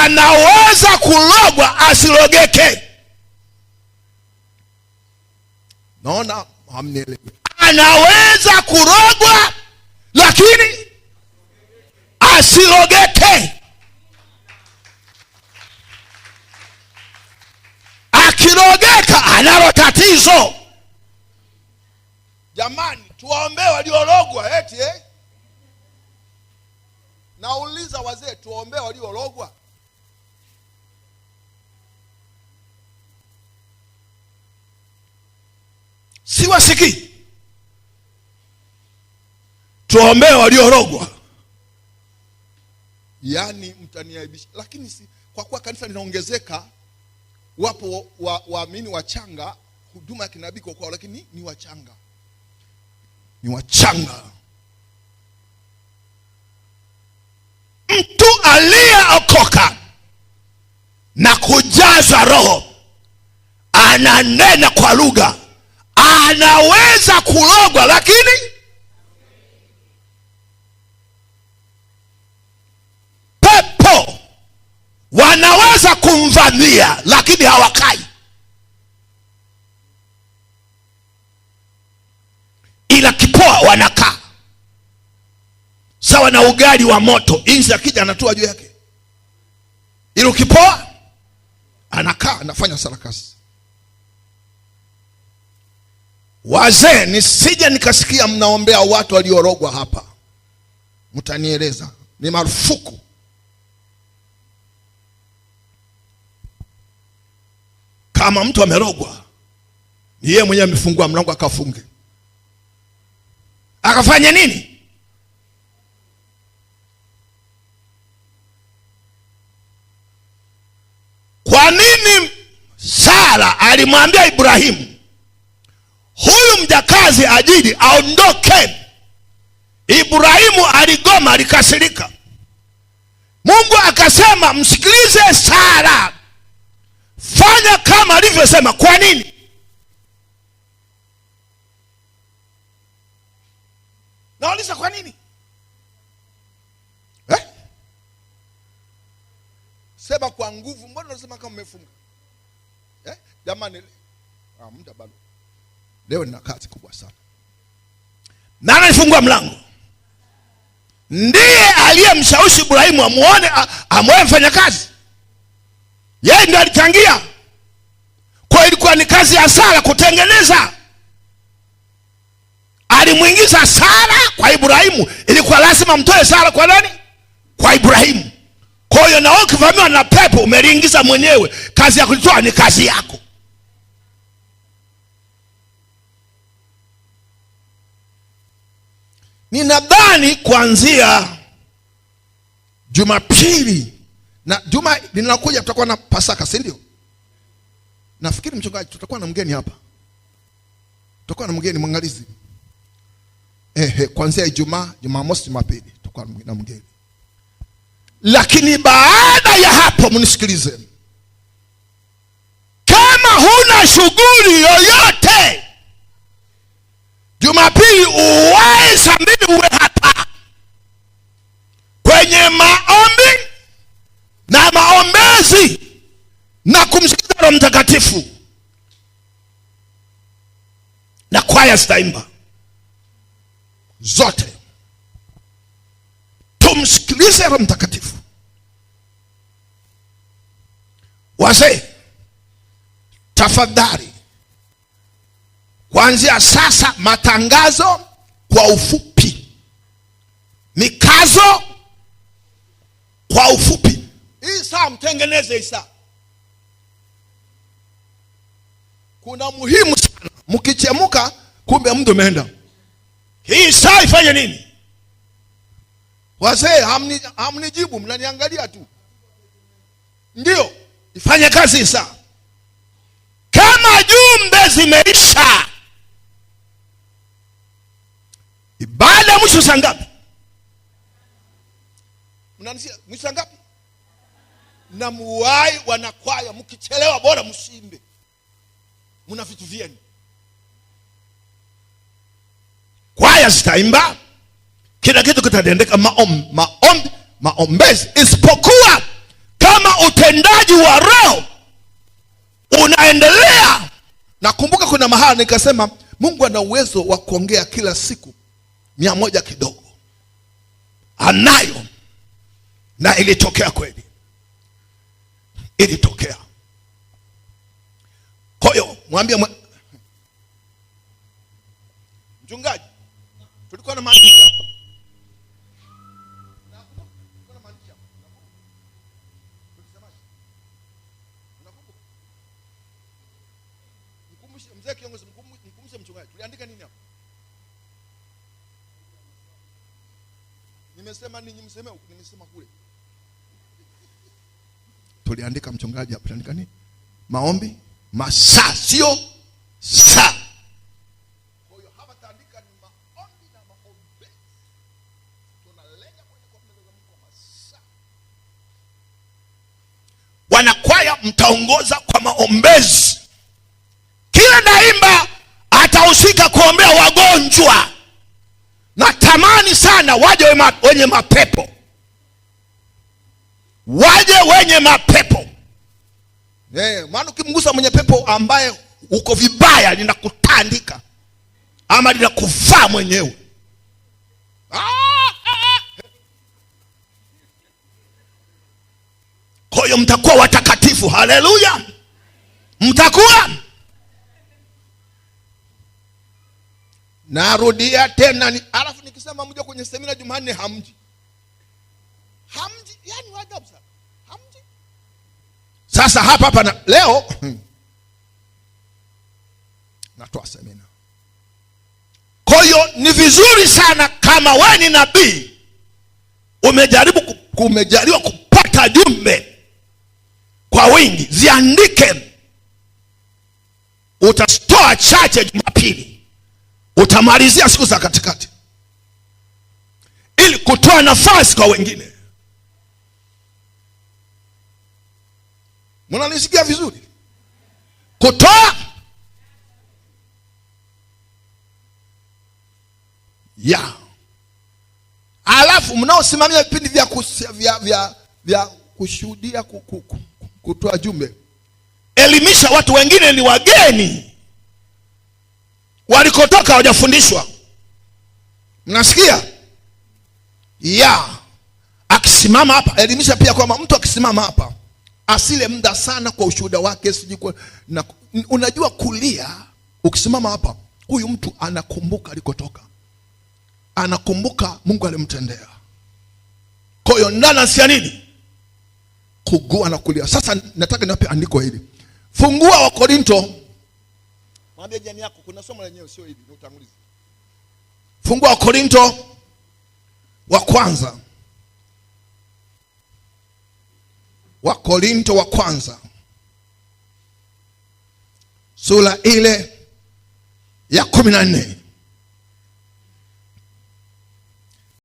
anaweza kulogwa asilogeke. Naona hamnielewi. Anaweza kurogwa lakini asilogeke. Akilogeka analo tatizo. Jamani, tuwaombee waliologwa eti Nauliza wazee, tuwaombee waliologwa? Siwasikii. Tuwaombee waliologwa. Yaani mtaniaibisha. Lakini kwa kuwa kanisa linaongezeka, wapo waamini wachanga, huduma ya kinabii kwa kwao, lakini ni wachanga. Ni wachanga. Mtu aliyeokoka na kujaza Roho ananena kwa lugha, anaweza kulogwa lakini pepo wanaweza kumvamia lakini hawakai. Ila kipoa wanakaa. Sawa na ugali wa moto, inzi akija anatua juu yake. Ila kipoa anakaa, anafanya sarakasi. Wazee, nisije nikasikia mnaombea watu waliorogwa hapa, mtanieleza. Ni marufuku. Kama mtu amerogwa, ni yeye mwenyewe amefungua mlango akafunge. Akafanya nini? Kwa nini Sara alimwambia Ibrahimu, huyu mjakazi ajidi aondoke? Ibrahimu aligoma, alikasirika. Mungu akasema, msikilize Sara, fanya kama alivyosema. Kwa nini? Nauliza kwa nini? Sema kwa nguvu. Mbona unasema kama umefunga? Jamani, muda bado. Leo nina kazi kubwa sana. Nani alifungua mlango? Ndiye aliyemshawishi Ibrahimu amuone mfanya kazi. Yeye ndiye alichangia. Kwa ilikuwa ni kazi ya Sara kutengeneza. Alimuingiza Sara kwa Ibrahimu. Ilikuwa lazima mtoe Sara kwa nani? Kwa Ibrahimu. Kwa hiyo na ukivamiwa na pepo umeliingiza mwenyewe. Kazi ya kulitoa ni kazi yako. Ninadhani kuanzia Jumapili na juma linakuja tutakuwa na Pasaka, si ndio? Nafikiri mchungaji tutakuwa na mgeni hapa. Tutakuwa na mgeni mwangalizi. Kuanzia Ijumaa, Jumamosi, Jumapili tutakuwa na mgeni. Lakini baada ya hapo mnisikilize. Kama huna shughuli yoyote, Jumapili uwae saa 2 uwe hapa kwenye maombi na maombezi na kumsikiza Roho Mtakatifu, na kwaya zitaimba zote. Tumsikilize Roho Mtakatifu. Wazee, tafadhali, kuanzia sasa matangazo kwa ufupi, mikazo kwa ufupi. Hii saa mtengeneze hii saa. Kuna muhimu sana. Mkichemuka kumbe mtu umeenda. Hii saa ifanye nini? Wazee, hamnijibu, mnaniangalia tu. Ndio, ifanye kazi saa. Kama jumbe zimeisha, ibada mwisho saa ngapi? Mnanisikia? Mwisho saa ngapi? Na muwai wanakwaya, mkichelewa bora mshinde. Muna vitu vyenu. Kwaya zitaimba, kila kitu kitadendeka, maombezi, isipokuwa kama utendaji wa Roho unaendelea. Nakumbuka kuna mahali nikasema Mungu ana uwezo wa kuongea kila siku 100 kidogo. Anayo. Na ilitokea kweli. Ilitokea. Kwa hiyo mwambie mchungaji, tulikuwa na maandiko hapa. Mzee kiongozi, mkumbushe mchungaji. Tuliandika nini hapa? Nimesema ninyi mseme huko, nimesema kule. Tuliandika mchungaji hapa, tuliandika nini? Maombi masaa, sio saa. Kwa hiyo hapa taandika ni maombi na maombezi. Tunalenga kwenye kuomba Mungu masaa. Wanakwaya mtaongoza kwa maombezi. Kila naimba atahusika kuombea wagonjwa. Natamani sana waje wenye mapepo. Waje wenye mapepo. Maana ukimgusa mwenye pepo ambaye uko vibaya, linakutandika ama linakufaa mwenyewe. Kwa hiyo mtakuwa watakatifu. Haleluya. Mtakuwa. Narudia tena alafu nikisema mje kwenye semina Jumanne hamji. Yani wajabu sana. Hamji. Sasa hapa na leo natoa semina. Kwa hiyo ni vizuri sana kama wewe ni nabii umejaribu kupata jumbe kwa wingi, ziandike. Utatoa chache Jumapili, utamalizia siku za katikati, ili kutoa nafasi kwa wengine. Mnanisikia vizuri? Kutoa alafu mnaosimamia vipindi vya kushuhudia kutoa jumbe, elimisha watu wengine ni wageni, walikotoka hawajafundishwa. Mnasikia? Akisimama hapa elimisha pia kwamba mtu akisimama hapa asile muda sana kwa ushuhuda wake, unajua kulia. Ukisimama hapa, huyu mtu anakumbuka alikotoka, anakumbuka Mungu alimtendea. Kwa hiyo ndana sia nini? Kugua na kulia. Sasa nataka niwape andiko hili. Fungua Wakorinto. Mwambie jirani yako kuna somo lenyewe sio hivi, ni utangulizi. Fungua Wakorinto wa kwanza. Wakorinto wa kwanza sura ile ya 14.